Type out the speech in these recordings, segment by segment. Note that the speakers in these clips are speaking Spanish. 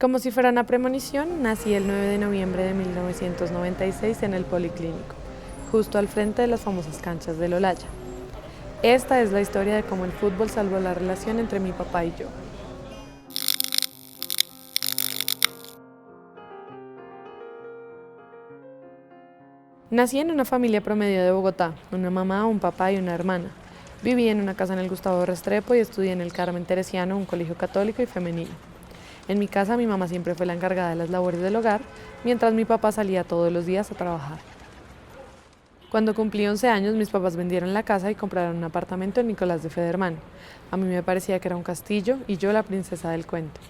Como si fuera una premonición, nací el 9 de noviembre de 1996 en el Policlínico, justo al frente de las famosas canchas del Olaya. Esta es la historia de cómo el fútbol salvó la relación entre mi papá y yo. Nací en una familia promedio de Bogotá, una mamá, un papá y una hermana. Viví en una casa en el Gustavo Restrepo y estudié en el Carmen Teresiano, un colegio católico y femenino. En mi casa mi mamá siempre fue la encargada de las labores del hogar, mientras mi papá salía todos los días a trabajar. Cuando cumplí 11 años, mis papás vendieron la casa y compraron un apartamento en Nicolás de Federman. A mí me parecía que era un castillo y yo la princesa del cuento.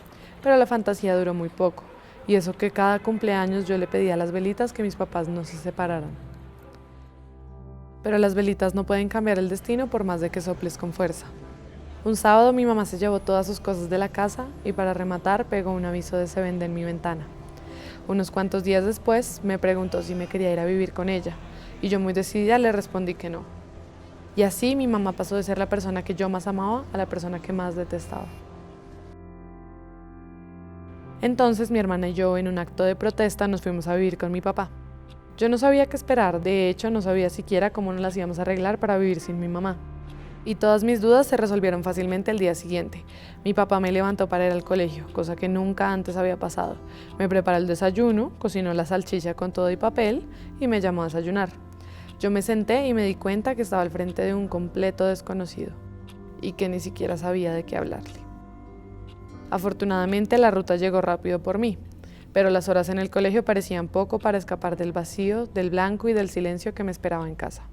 Pero la fantasía duró muy poco, y eso que cada cumpleaños yo le pedía a las velitas que mis papás no se separaran. Pero las velitas no pueden cambiar el destino por más de que soples con fuerza. Un sábado mi mamá se llevó todas sus cosas de la casa y para rematar pegó un aviso de se vende en mi ventana. Unos cuantos días después me preguntó si me quería ir a vivir con ella y yo muy decidida le respondí que no. Y así mi mamá pasó de ser la persona que yo más amaba a la persona que más detestaba. Entonces mi hermana y yo en un acto de protesta nos fuimos a vivir con mi papá. Yo no sabía qué esperar, de hecho no sabía siquiera cómo nos las íbamos a arreglar para vivir sin mi mamá. Y todas mis dudas se resolvieron fácilmente el día siguiente. Mi papá me levantó para ir al colegio, cosa que nunca antes había pasado. Me preparó el desayuno, cocinó la salchicha con todo y papel y me llamó a desayunar. Yo me senté y me di cuenta que estaba al frente de un completo desconocido y que ni siquiera sabía de qué hablarle. Afortunadamente la ruta llegó rápido por mí, pero las horas en el colegio parecían poco para escapar del vacío, del blanco y del silencio que me esperaba en casa.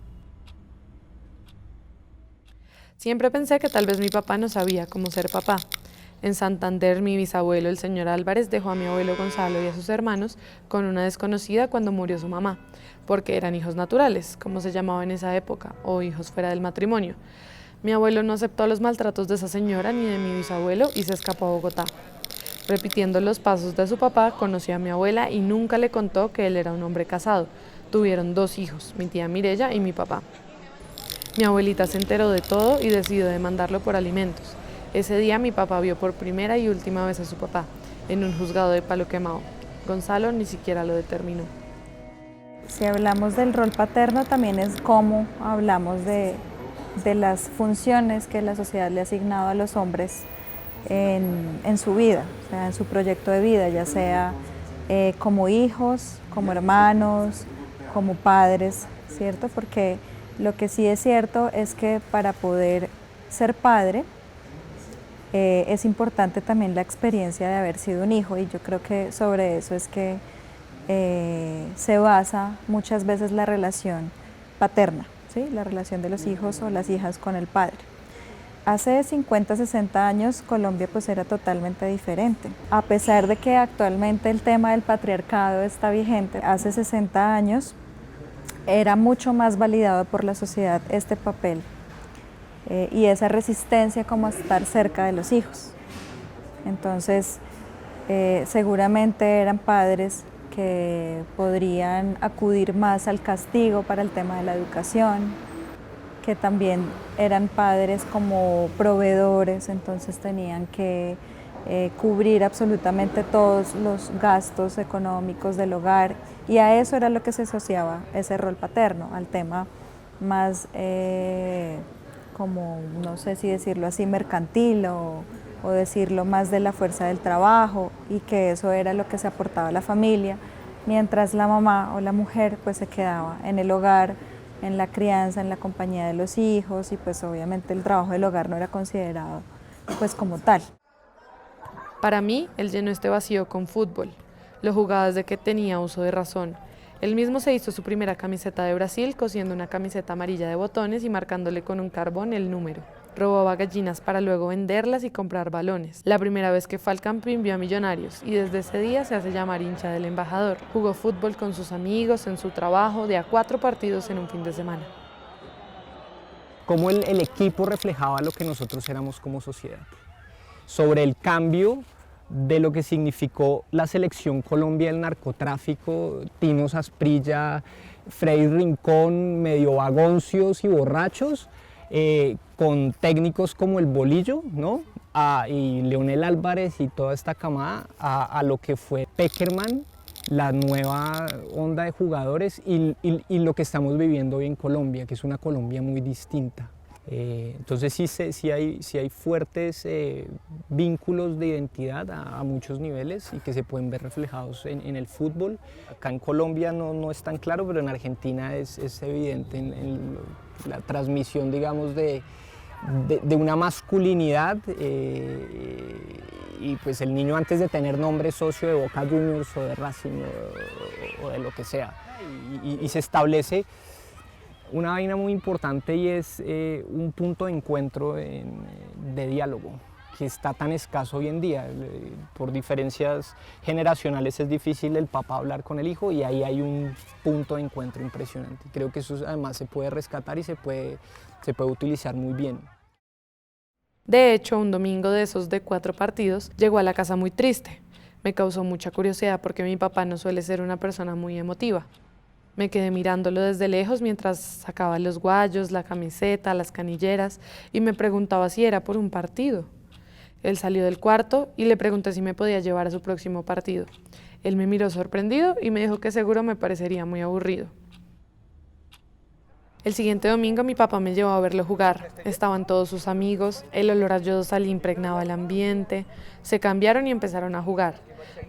Siempre pensé que tal vez mi papá no sabía cómo ser papá. En Santander, mi bisabuelo, el señor Álvarez, dejó a mi abuelo Gonzalo y a sus hermanos con una desconocida cuando murió su mamá, porque eran hijos naturales, como se llamaba en esa época, o hijos fuera del matrimonio. Mi abuelo no aceptó los maltratos de esa señora ni de mi bisabuelo y se escapó a Bogotá. Repitiendo los pasos de su papá, conoció a mi abuela y nunca le contó que él era un hombre casado. Tuvieron 2 hijos, mi tía Mirella y mi papá. Mi abuelita se enteró de todo y decidió demandarlo por alimentos. Ese día mi papá vio por primera y última vez a su papá, en un juzgado de Palo Quemado. Gonzalo ni siquiera lo determinó. Si hablamos del rol paterno, también es cómo hablamos de las funciones que la sociedad le ha asignado a los hombres en su vida, o sea, en su proyecto de vida, ya sea como hijos, como hermanos, como padres, ¿cierto? Porque lo que sí es cierto es que para poder ser padre es importante también la experiencia de haber sido un hijo, y yo creo que sobre eso es que se basa muchas veces la relación paterna, ¿sí? La relación de los hijos o las hijas con el padre. Hace 50, 60 años Colombia pues era totalmente diferente. A pesar de que actualmente el tema del patriarcado está vigente, hace 60 años era mucho más validado por la sociedad este papel y esa resistencia como a estar cerca de los hijos. Entonces, seguramente eran padres que podrían acudir más al castigo para el tema de la educación, que también eran padres como proveedores, entonces tenían que cubrir absolutamente todos los gastos económicos del hogar, y a eso era lo que se asociaba ese rol paterno, al tema más como, no sé si decirlo así, mercantil o decirlo más de la fuerza del trabajo, y que eso era lo que se aportaba a la familia, mientras la mamá o la mujer pues se quedaba en el hogar, en la crianza, en la compañía de los hijos, y pues obviamente el trabajo del hogar no era considerado pues como tal. Para mí, él llenó este vacío con fútbol. Lo jugaba desde que tenía uso de razón. Él mismo se hizo su primera camiseta de Brasil cosiendo una camiseta amarilla de botones y marcándole con un carbón el número. Robaba gallinas para luego venderlas y comprar balones. La primera vez que fue al Campín vio a Millonarios y desde ese día se hace llamar hincha del embajador. Jugó fútbol con sus amigos, en su trabajo, de a 4 partidos en un fin de semana. Cómo el equipo reflejaba lo que nosotros éramos como sociedad. Sobre el cambio de lo que significó la selección Colombia del narcotráfico, Tino Asprilla, Freddy Rincón, medio vagoncios y borrachos, con técnicos como el Bolillo, ¿no? y Leonel Álvarez y toda esta camada a lo que fue Pekerman, la nueva onda de jugadores y lo que estamos viviendo hoy en Colombia, que es una Colombia muy distinta. Entonces sí hay fuertes vínculos de identidad a muchos niveles y que se pueden ver reflejados en el fútbol. Acá en Colombia no es tan claro, pero en Argentina es evidente en la transmisión, digamos, de una masculinidad y pues el niño antes de tener nombre socio de Boca Juniors o de Racing o de lo que sea y se establece una vaina muy importante y es un punto de encuentro de diálogo que está tan escaso hoy en día. Por diferencias generacionales es difícil el papá hablar con el hijo y ahí hay un punto de encuentro impresionante. Creo que eso además se puede rescatar y se puede utilizar muy bien. De hecho, un domingo de esos de 4 partidos, llegó a la casa muy triste. Me causó mucha curiosidad porque mi papá no suele ser una persona muy emotiva. Me quedé mirándolo desde lejos mientras sacaba los guayos, la camiseta, las canilleras y me preguntaba si era por un partido. Él salió del cuarto y le pregunté si me podía llevar a su próximo partido. Él me miró sorprendido y me dijo que seguro me parecería muy aburrido. El siguiente domingo mi papá me llevó a verlo jugar. Estaban todos sus amigos, el olor a yodosal impregnaba el ambiente. Se cambiaron y empezaron a jugar.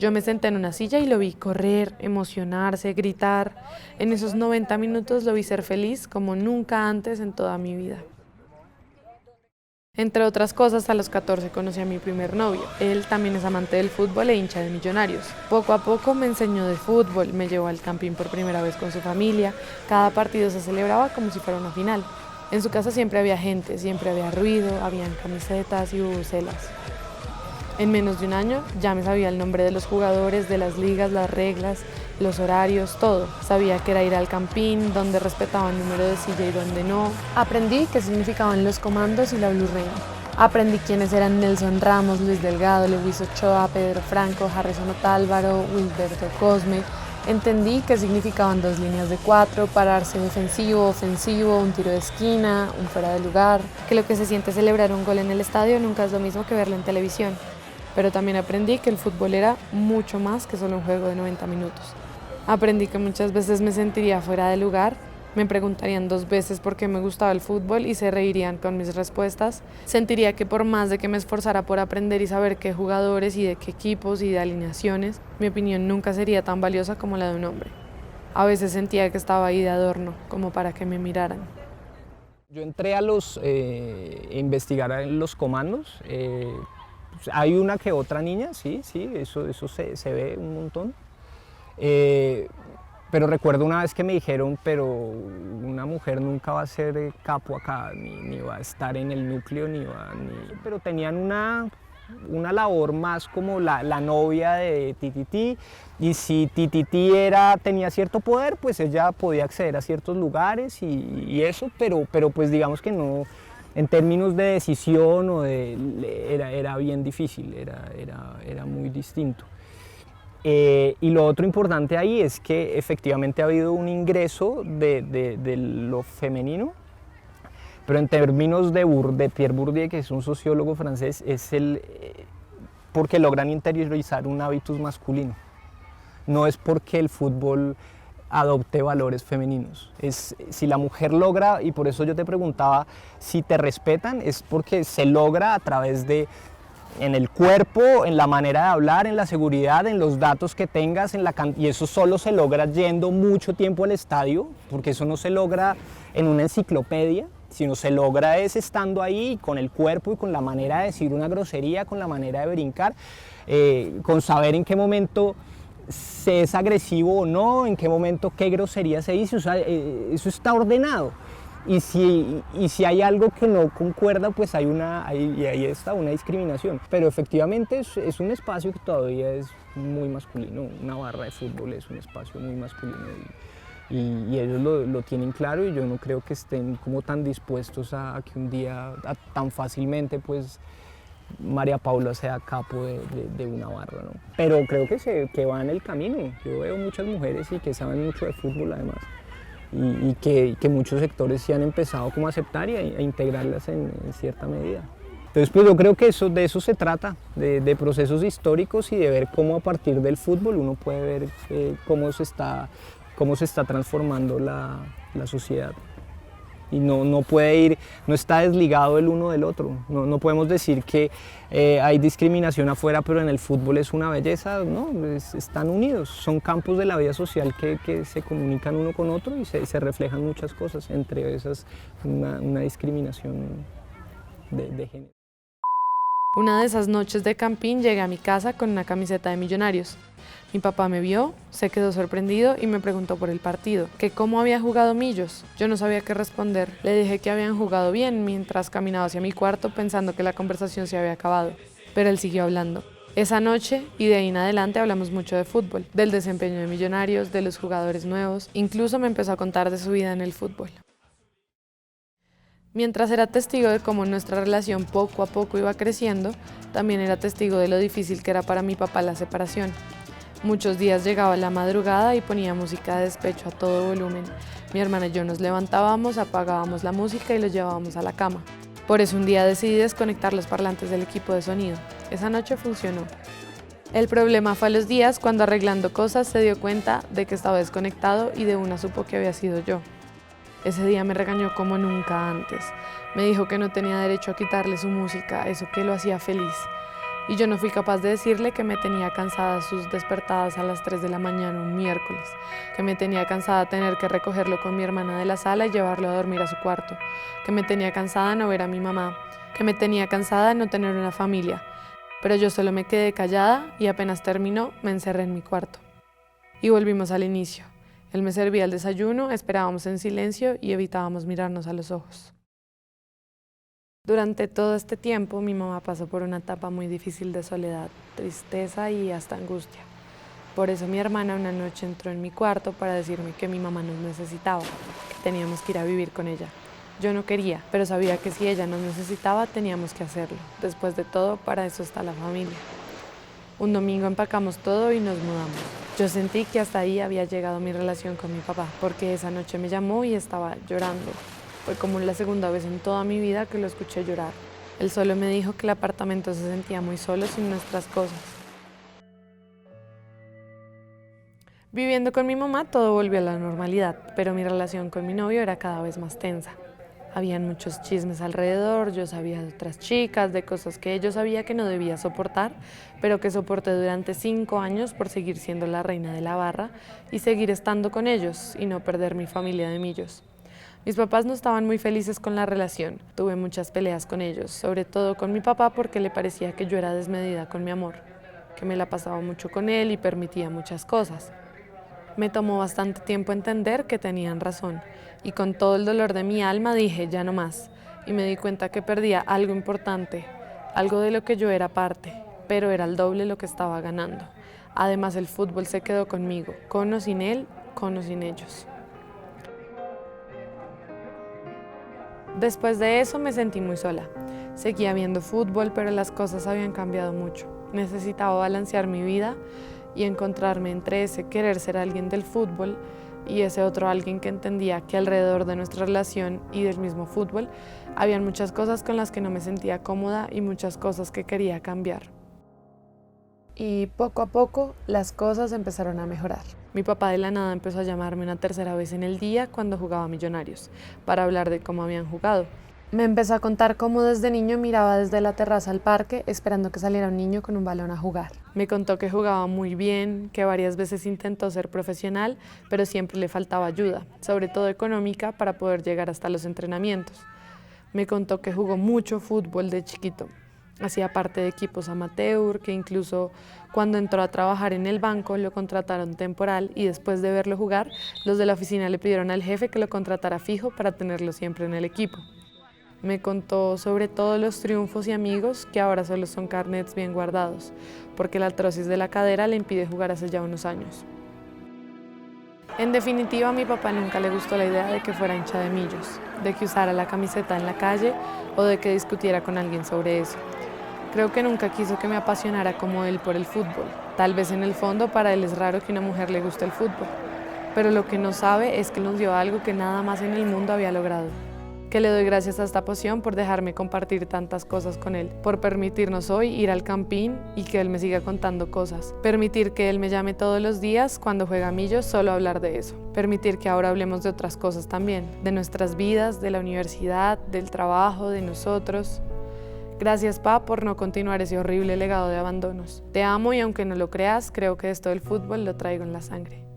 Yo me senté en una silla y lo vi correr, emocionarse, gritar. En esos 90 minutos lo vi ser feliz como nunca antes en toda mi vida. Entre otras cosas, a los 14 conocí a mi primer novio. Él también es amante del fútbol e hincha de Millonarios. Poco a poco me enseñó de fútbol, me llevó al camping por primera vez con su familia. Cada partido se celebraba como si fuera una final. En su casa siempre había gente, siempre había ruido, habían camisetas y bubucelas. En menos de un año ya me sabía el nombre de los jugadores, de las ligas, las reglas, los horarios, todo. Sabía que era ir al campín, dónde respetaban el número de silla y dónde no. Aprendí qué significaban los comandos y la Blue Rain. Aprendí quiénes eran Nelson Ramos, Luis Delgado, Luis Ochoa, Pedro Franco, Harrison Otálvaro, Wilberto Cosme. Entendí qué significaban 2 líneas de 4, pararse defensivo, ofensivo, un tiro de esquina, un fuera de lugar. Que lo que se siente celebrar un gol en el estadio nunca es lo mismo que verlo en televisión. Pero también aprendí que el fútbol era mucho más que solo un juego de 90 minutos. Aprendí que muchas veces me sentiría fuera de lugar, me preguntarían 2 veces por qué me gustaba el fútbol y se reirían con mis respuestas. Sentiría que por más de que me esforzara por aprender y saber qué jugadores y de qué equipos y de alineaciones, mi opinión nunca sería tan valiosa como la de un hombre. A veces sentía que estaba ahí de adorno, como para que me miraran. Yo entré a investigar los comandos. Hay una que otra niña, sí, eso se ve un montón. Pero recuerdo una vez que me dijeron, pero una mujer nunca va a ser capo acá, ni va a estar en el núcleo, pero tenían una labor más como la novia de Tititi, y si Tititi tenía cierto poder, pues ella podía acceder a ciertos lugares y eso, pero pues digamos que no. En términos de decisión era bien difícil, era muy distinto. Y lo otro importante ahí es que efectivamente ha habido un ingreso de lo femenino, pero en términos de Pierre Bourdieu, que es un sociólogo francés, es porque logran interiorizar un hábitus masculino. No es porque el fútbol adopte valores femeninos. Si la mujer logra, y por eso yo te preguntaba si te respetan, es porque se logra a través en el cuerpo, en la manera de hablar, en la seguridad, en los datos que tengas, y eso solo se logra yendo mucho tiempo al estadio, porque eso no se logra en una enciclopedia, sino se logra estando ahí con el cuerpo y con la manera de decir una grosería, con la manera de brincar, con saber en qué momento se es agresivo o no, en qué momento qué grosería se dice, o sea, eso está ordenado. Y si hay algo que no concuerda, pues ahí está una discriminación. Pero efectivamente es un espacio que todavía es muy masculino. Una barra de fútbol es un espacio muy masculino y ellos lo tienen claro, y yo no creo que estén como tan dispuestos a que un día tan fácilmente pues María Paula sea capo de una barra, ¿no? Pero creo que va en el camino. Yo veo muchas mujeres y que saben mucho de fútbol además, y que muchos sectores sí han empezado como a aceptar y a integrarlas en cierta medida. Entonces, pues yo creo que de eso se trata, de procesos históricos y de ver cómo a partir del fútbol uno puede ver cómo se está transformando la sociedad. Y no puede ir, no está desligado el uno del otro. No podemos decir que hay discriminación afuera, pero en el fútbol es una belleza. No, están unidos. Son campos de la vida social que se comunican uno con otro y se reflejan muchas cosas, entre esas una discriminación de género. Una de esas noches de camping llegué a mi casa con una camiseta de Millonarios. Mi papá me vio, se quedó sorprendido y me preguntó por el partido, que cómo había jugado Millos. Yo no sabía qué responder. Le dije que habían jugado bien mientras caminaba hacia mi cuarto pensando que la conversación se había acabado. Pero él siguió hablando. Esa noche y de ahí en adelante hablamos mucho de fútbol, del desempeño de Millonarios, de los jugadores nuevos. Incluso me empezó a contar de su vida en el fútbol. Mientras era testigo de cómo nuestra relación poco a poco iba creciendo, también era testigo de lo difícil que era para mi papá la separación. Muchos días llegaba la madrugada y ponía música de despecho a todo volumen. Mi hermana y yo nos levantábamos, apagábamos la música y los llevábamos a la cama. Por eso un día decidí desconectar los parlantes del equipo de sonido. Esa noche funcionó. El problema fue a los días cuando arreglando cosas se dio cuenta de que estaba desconectado y de una supo que había sido yo. Ese día me regañó como nunca antes. Me dijo que no tenía derecho a quitarle su música, eso que lo hacía feliz. Y yo no fui capaz de decirle que me tenía cansada sus despertadas a las 3 de la mañana un miércoles, que me tenía cansada tener que recogerlo con mi hermana de la sala y llevarlo a dormir a su cuarto, que me tenía cansada no ver a mi mamá, que me tenía cansada no tener una familia. Pero yo solo me quedé callada y apenas terminó me encerré en mi cuarto. Y volvimos al inicio. Él me servía el desayuno, esperábamos en silencio y evitábamos mirarnos a los ojos. Durante todo este tiempo, mi mamá pasó por una etapa muy difícil de soledad, tristeza y hasta angustia. Por eso mi hermana una noche entró en mi cuarto para decirme que mi mamá nos necesitaba, que teníamos que ir a vivir con ella. Yo no quería, pero sabía que si ella nos necesitaba, teníamos que hacerlo. Después de todo, para eso está la familia. Un domingo empacamos todo y nos mudamos. Yo sentí que hasta ahí había llegado mi relación con mi papá, porque esa noche me llamó y estaba llorando. Fue como la segunda vez en toda mi vida que lo escuché llorar. Él solo me dijo que el apartamento se sentía muy solo sin nuestras cosas. Viviendo con mi mamá todo volvió a la normalidad, pero mi relación con mi novio era cada vez más tensa. Habían muchos chismes alrededor, yo sabía de otras chicas, de cosas que yo sabía que no debía soportar, pero que soporté durante 5 años por seguir siendo la reina de la barra y seguir estando con ellos y no perder mi familia de Millos. Mis papás no estaban muy felices con la relación, tuve muchas peleas con ellos, sobre todo con mi papá porque le parecía que yo era desmedida con mi amor, que me la pasaba mucho con él y permitía muchas cosas. Me tomó bastante tiempo entender que tenían razón y con todo el dolor de mi alma dije ya no más y me di cuenta que perdía algo importante, algo de lo que yo era parte, pero era el doble lo que estaba ganando. Además el fútbol se quedó conmigo, con o sin él, con o sin ellos. Después de eso me sentí muy sola. Seguía viendo fútbol, pero las cosas habían cambiado mucho. Necesitaba balancear mi vida y encontrarme entre ese querer ser alguien del fútbol y ese otro alguien que entendía que alrededor de nuestra relación y del mismo fútbol habían muchas cosas con las que no me sentía cómoda y muchas cosas que quería cambiar. Y poco a poco las cosas empezaron a mejorar. Mi papá de la nada empezó a llamarme una tercera vez en el día cuando jugaba Millonarios para hablar de cómo habían jugado. Me empezó a contar cómo desde niño miraba desde la terraza al parque esperando que saliera un niño con un balón a jugar. Me contó que jugaba muy bien, que varias veces intentó ser profesional, pero siempre le faltaba ayuda, sobre todo económica, para poder llegar hasta los entrenamientos. Me contó que jugó mucho fútbol de chiquito. Hacía parte de equipos amateur, que incluso cuando entró a trabajar en el banco lo contrataron temporal y después de verlo jugar, los de la oficina le pidieron al jefe que lo contratara fijo para tenerlo siempre en el equipo. Me contó sobre todos los triunfos y amigos que ahora solo son carnets bien guardados, porque la artrosis de la cadera le impide jugar hace ya unos años. En definitiva, a mi papá nunca le gustó la idea de que fuera hincha de Millos, de que usara la camiseta en la calle o de que discutiera con alguien sobre eso. Creo que nunca quiso que me apasionara como él por el fútbol. Tal vez en el fondo para él es raro que una mujer le guste el fútbol, pero lo que no sabe es que nos dio algo que nada más en el mundo había logrado. que le doy gracias a esta poción por dejarme compartir tantas cosas con él, por permitirnos hoy ir al campín y que él me siga contando cosas, permitir que él me llame todos los días cuando juega millo solo a hablar de eso, permitir que ahora hablemos de otras cosas también, de nuestras vidas, de la universidad, del trabajo, de nosotros. Gracias, Pa, por no continuar ese horrible legado de abandonos. Te amo y aunque no lo creas, creo que esto del fútbol lo traigo en la sangre.